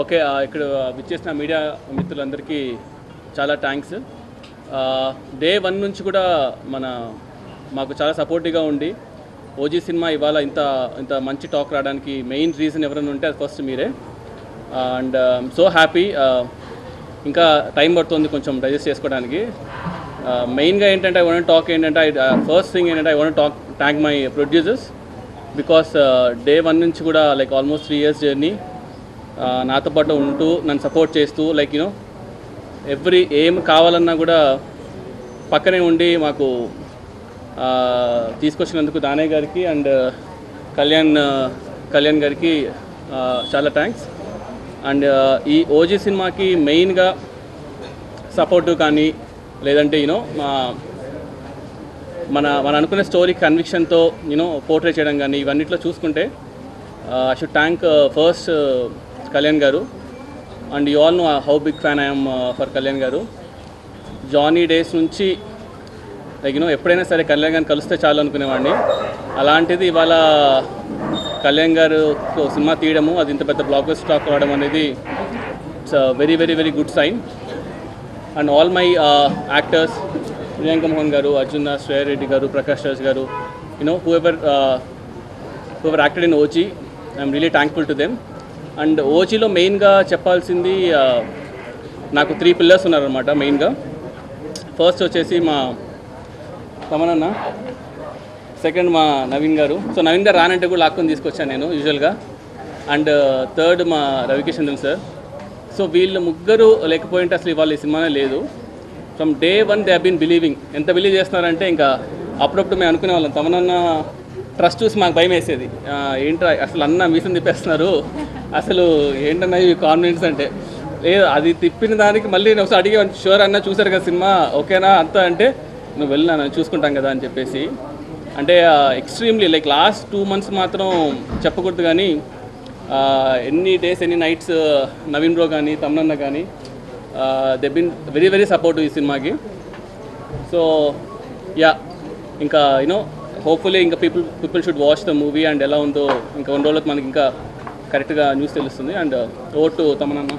Okay, ఇక్కడ విచ్చేసిన media మిత్రులందరికీ చాలా థ్యాంక్స్. డే 1 నుంచి కూడా మాకు చాలా సపోర్టివ్గా ఉండి ఓజీ సినిమా ఇవాళ ఇంత మంచి టాక్ రావడానికి మెయిన్ రీజన్ ఎవరైనా ఉంటే అది ఫస్ట్ మీరే. And so happy. ఇంకా టైం పడుతుంది కొంచెం డైజెస్ట్ చేసుకోవడానికి. మెయిన్గా ఏంటంటే ఐ వాంట్ టాక్ ఏంటంటే ఫస్ట్ థింగ్ ఏంటంటే I want talk thank my producers because day 1 నుంచి కూడా లైక్ ఆల్మోస్ట్ 3 years జర్నీ నాతో పాటు ఉంటూ నన్ను సపోర్ట్ చేస్తూ లైక్ ఏం కావాలన్నా కూడా పక్కనే ఉండి మాకు తీసుకొచ్చినందుకు దానయ్య గారికి అండ్ కళ్యాణ్ గారికి చాలా థ్యాంక్స్. అండ్ ఈ ఓజీ సినిమాకి మెయిన్గా సపోర్టు కానీ లేదంటే మన అనుకునే స్టోరీ కన్విక్షన్తో పోర్ట్రే చేయడం కానీ ఇవన్నిట్లో చూసుకుంటే I should thank first Kalyan garu. And you all know how big fan I'm for Kalyan garu. Johnny days నుంచి లైక్ ఎప్పుడైనా సరే కళ్యాణ్ గారిని కలిస్తే చాలు అనుకునేవాడిని. అలాంటిది ఇవాళ కళ్యాణ్ గారు సినిమా తీయడము అది ఇంత పెద్ద బ్లాక్ బస్టర్ టాక్ అవ్వడం అనేది it's very very very good sign. And all my actors Priyanka Mohan గారు, అర్జున్ దాస్, శ్రేయ రెడ్డి గారు, Prakash Raj garu, whoever acted in OG I'm really thankful to them. And ఓజీలో మెయిన్గా చెప్పాల్సింది నాకు 3 పిల్లర్స్ ఉన్నారనమాట మెయిన్గా. ఫస్ట్ వచ్చేసి మా తమనన్న, సెకండ్ మా నవీన్ గారు. సో నవీన్ గారు రానంటే కూడా లాక్కొని తీసుకొచ్చాను నేను యూజువల్గా. అండ్ థర్డ్ మా రవికిషన్ సార్. సో వీళ్ళు ముగ్గురు లేకపోయింటే అసలు ఇవాళ ఈ సినిమానే లేదు. From day 1 they have been believing. ఎంత బిలీవ్ చేస్తున్నారంటే ఇంకా అప్పుడప్పుడు మేము అనుకునే వాళ్ళం తమనన్న ట్రస్ట్ చూసి మాకు భయం వేసేది. ఏంట్రా అసలు అన్న మీసం తిప్పేస్తున్నారు, అసలు ఏంటన్నా ఈ కాన్ఫిడెన్స్ అంటే. లేదు అది తిప్పిన దానికి మళ్ళీ నేను ఒకసారి అడిగే షూర్ అన్న చూసారు కదా సినిమా ఓకేనా అంతా అంటే నువ్వు వెళ్ళినా చూసుకుంటాం కదా అని చెప్పేసి. అంటే ఎక్స్ట్రీమ్లీ లైక్ లాస్ట్ 2 months మాత్రం చెప్పకూడదు కానీ ఎన్ని డేస్ ఎన్ని నైట్స్ నవీన్ బ్రో కానీ తమనన్న కానీ they been very very supportive ఈ సినిమాకి. సో యా ఇంకా హోప్ఫుల్లీ ఇంకా people should watch the movie and ఎలా ఉందో ఇంకా 1 రోజులకు మనకి ఇంకా కరెక్ట్గా న్యూస్ తెలుస్తుంది. And over to తమనన్న.